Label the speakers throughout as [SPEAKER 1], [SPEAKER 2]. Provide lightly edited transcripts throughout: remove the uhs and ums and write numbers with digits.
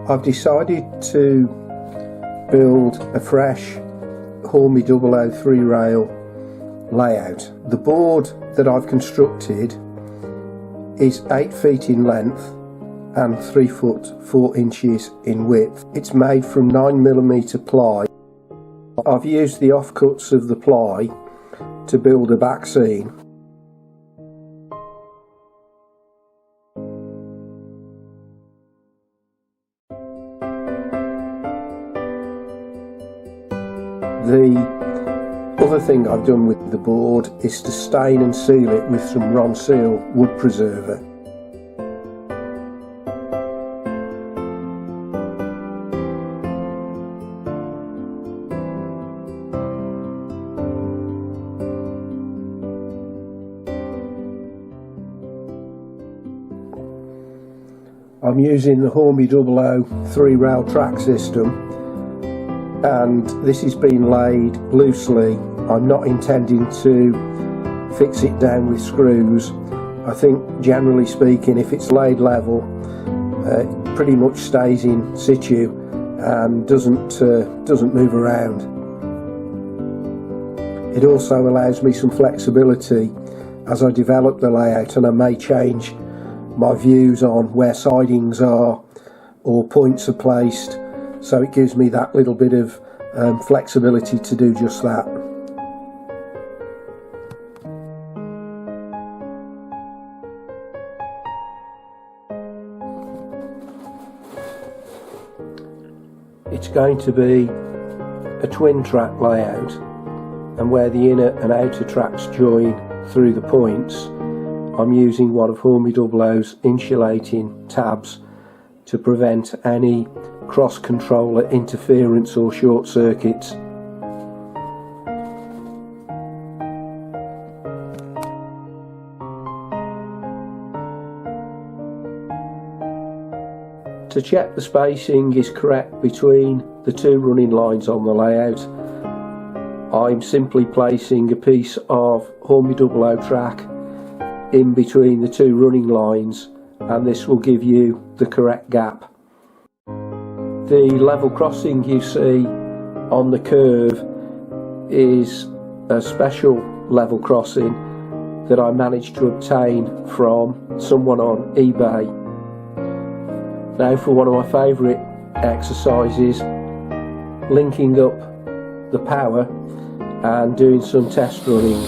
[SPEAKER 1] I've decided to build a fresh Hornby Dublo 3-rail layout. The board that I've constructed is 8 feet in length and 3 foot 4 inches in width. It's made from 9mm ply. I've used the offcuts of the ply to build a back scene. The other thing I've done with the board is to stain and seal it with some Ron-Seal wood preserver. I'm using the Hornby Dublo 3-rail track system, and this is being laid loosely. I'm not intending to fix it down with screws. I think generally speaking, if it's laid level, it pretty much stays in situ and doesn't move around. It also allows me some flexibility as I develop the layout, and I may change my views on where sidings are or points are placed, so it gives me that little bit of flexibility to do just that. It's going to be a twin track layout, and where the inner and outer tracks join through the points, I'm using one of Hornby Dublo's insulating tabs to prevent any cross-controller interference or short circuits. To check the spacing is correct between the two running lines on the layout, I'm simply placing a piece of Hornby Dublo track in between the two running lines, and this will give you the correct gap. The level crossing you see on the curve is a special level crossing that I managed to obtain from someone on eBay. Now for one of my favourite exercises, linking up the power and doing some test running.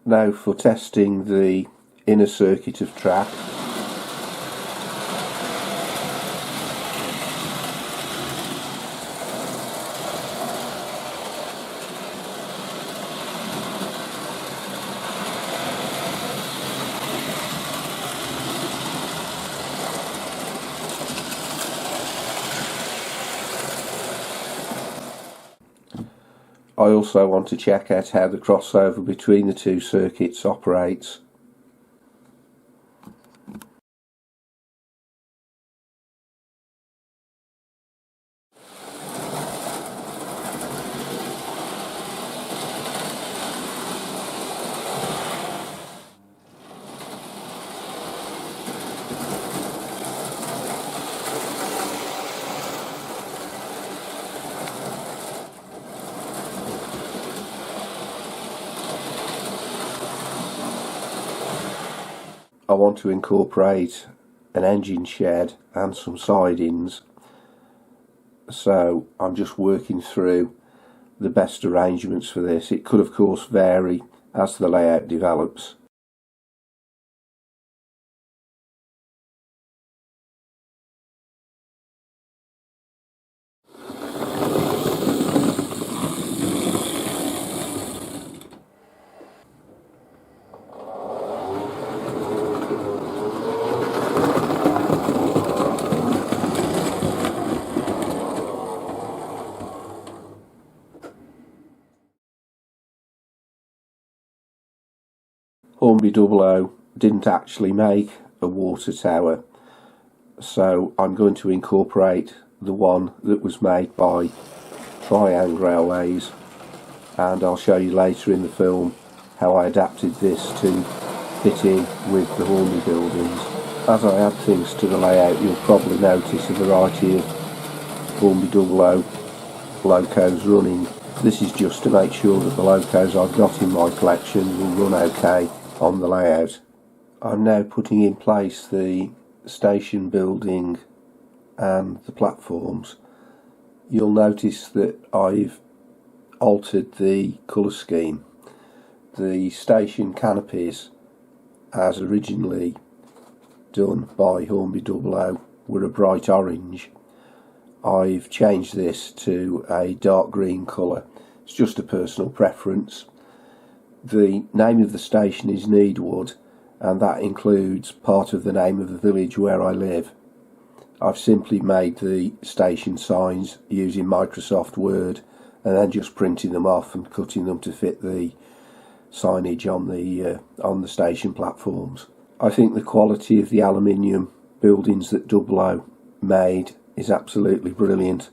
[SPEAKER 1] Now for testing the inner circuit of track. I also want to check out how the crossover between the two circuits operates. I want to incorporate an engine shed and some sidings, so I'm just working through the best arrangements for this. It could of course vary as the layout develops. Hornby Dublo didn't actually make a water tower, so I'm going to incorporate the one that was made by Triangle Railways, and I'll show you later in the film how I adapted this to fit in with the Hornby buildings. As I add things to the layout, you'll probably notice a variety of Hornby Dublo locos running. This is just to make sure that the locos I've got in my collection will run okay on the layout. I'm now putting in place the station building and the platforms. You'll notice that I've altered the colour scheme. The station canopies, as originally done by Hornby Dublo, were a bright orange. I've changed this to a dark green colour. It's just a personal preference. The name of the station is Needwood, and that includes part of the name of the village where I live. I've simply made the station signs using Microsoft Word and then just printing them off and cutting them to fit the signage on the station platforms. I think the quality of the aluminium buildings that Dublo made is absolutely brilliant.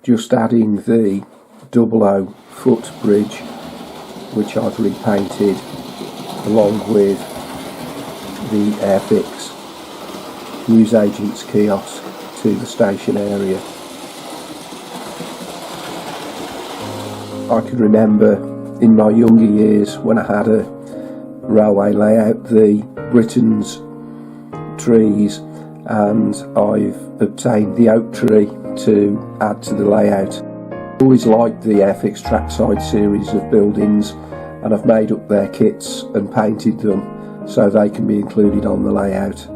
[SPEAKER 1] Just adding the Dublo footbridge, which I've repainted, along with the Airfix newsagent's kiosk to the station area. I can remember in my younger years when I had a railway layout, the Britain's trees, and I've obtained the oak tree to add to the layout. I always liked the Airfix trackside series of buildings, and I've made up their kits and painted them so they can be included on the layout.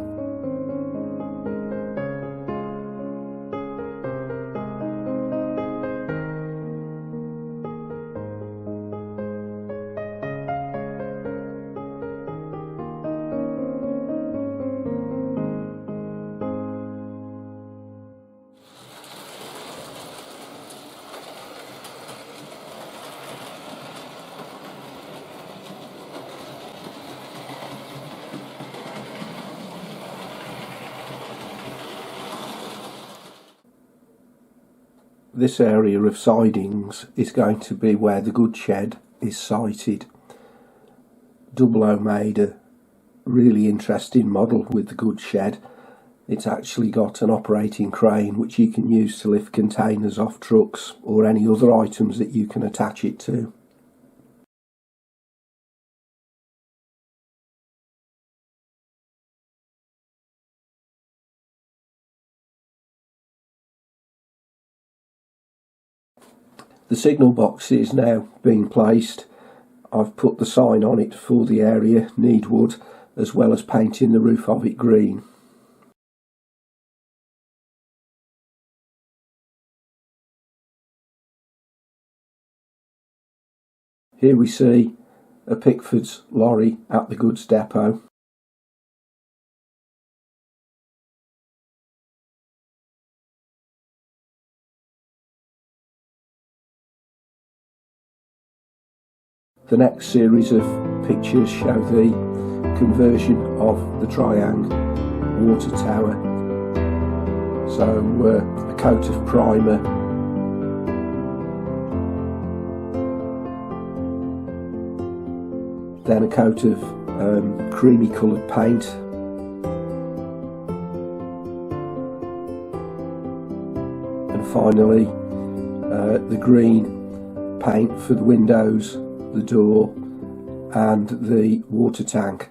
[SPEAKER 1] This area of sidings is going to be where the goods shed is sited. Dublo made a really interesting model with the goods shed. It's actually got an operating crane which you can use to lift containers off trucks or any other items that you can attach it to. The signal box is now being placed. I've put the sign on it for the area, Needwood, as well as painting the roof of it green. Here we see a Pickford's lorry at the goods depot. The next series of pictures show the conversion of the Triangle water tower. So a coat of primer, then a coat of creamy coloured paint, finally the green paint for the windows, the door and the water tank.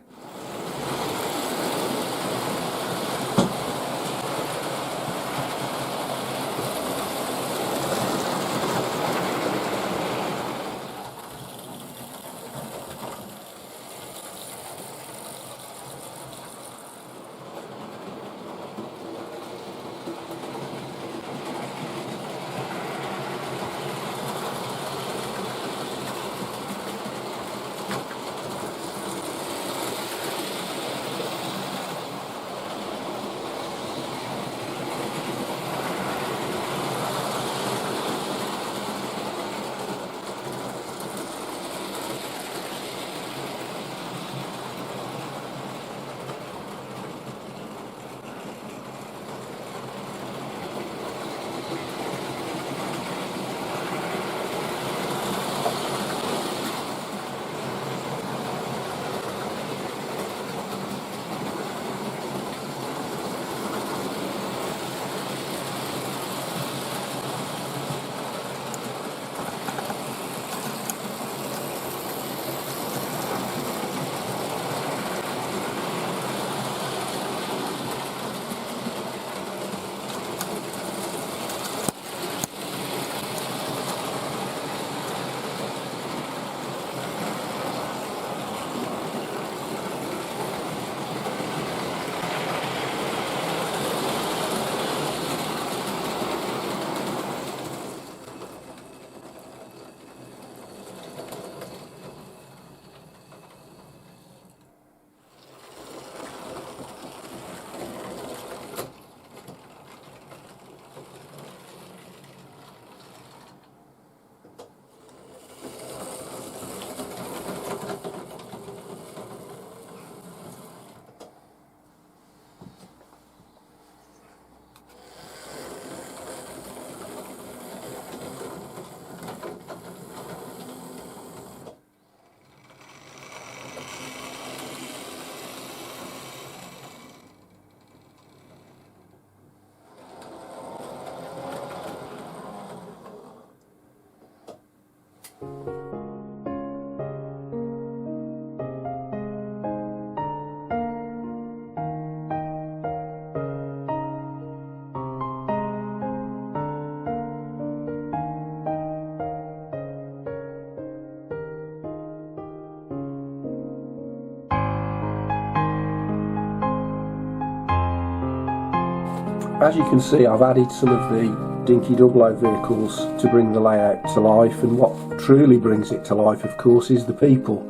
[SPEAKER 1] As you can see, I've added some of the dinky Dublo vehicles to bring the layout to life, and what truly brings it to life, of course, is the people.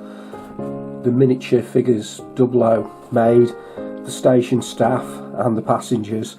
[SPEAKER 1] The miniature figures Dublo made, the station staff and the passengers.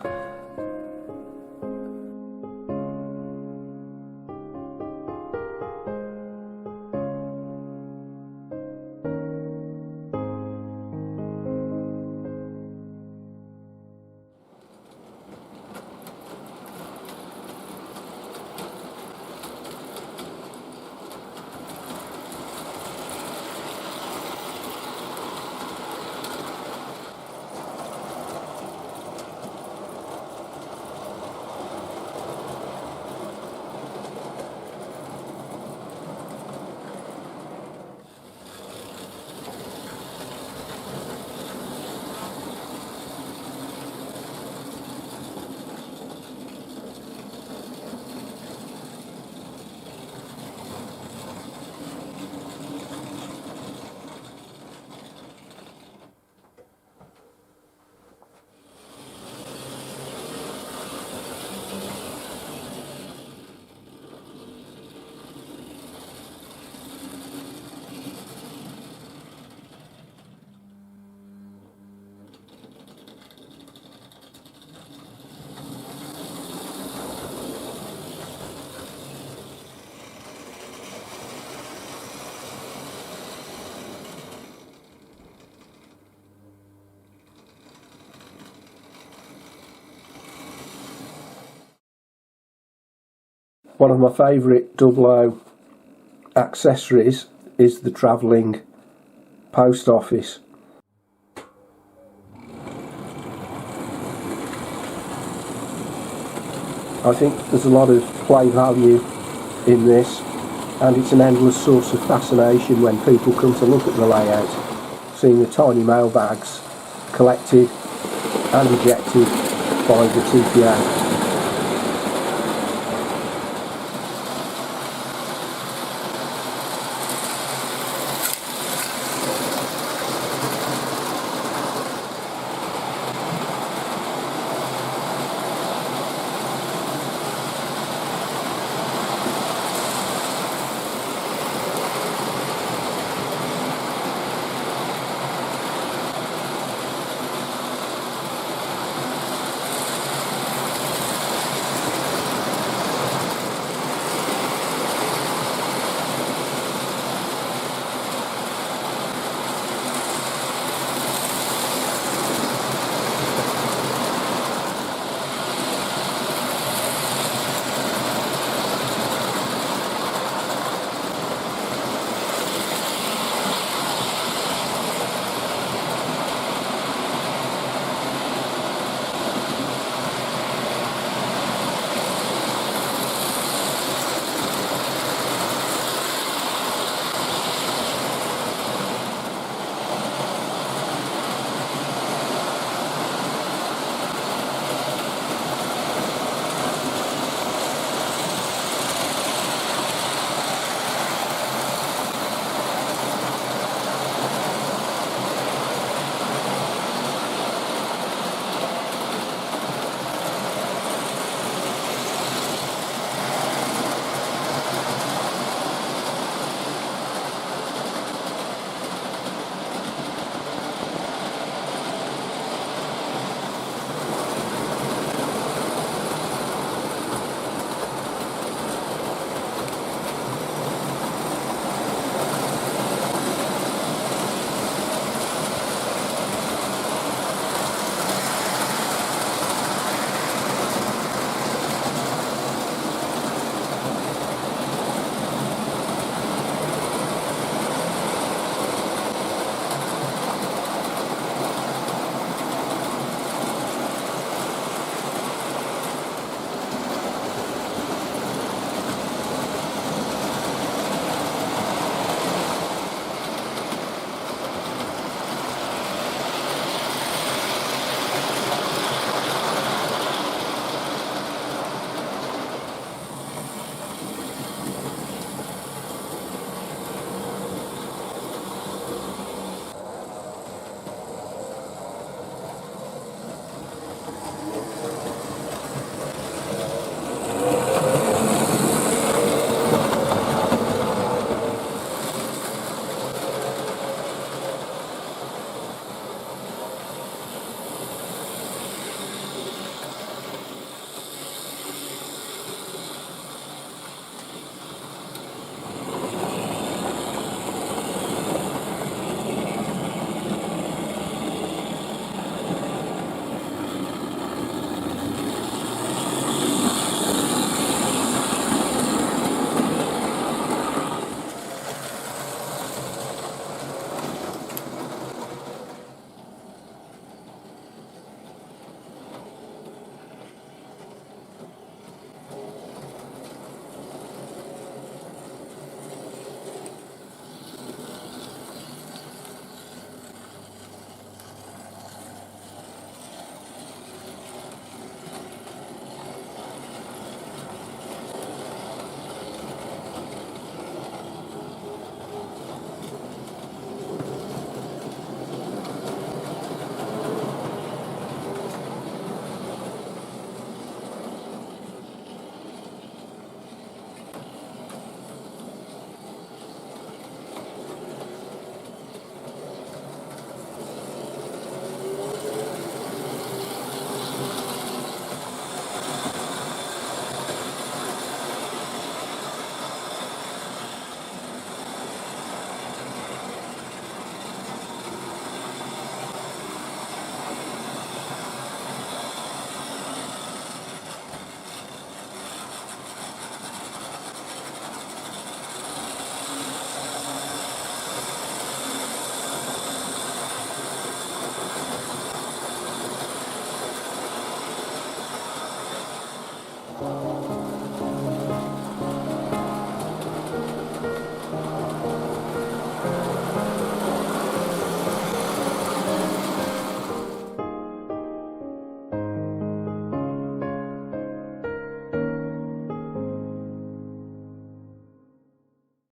[SPEAKER 1] One of my favourite Dublo accessories is the travelling post office. I think there's a lot of play value in this, and it's an endless source of fascination when people come to look at the layout, seeing the tiny mailbags collected and ejected by the TPA.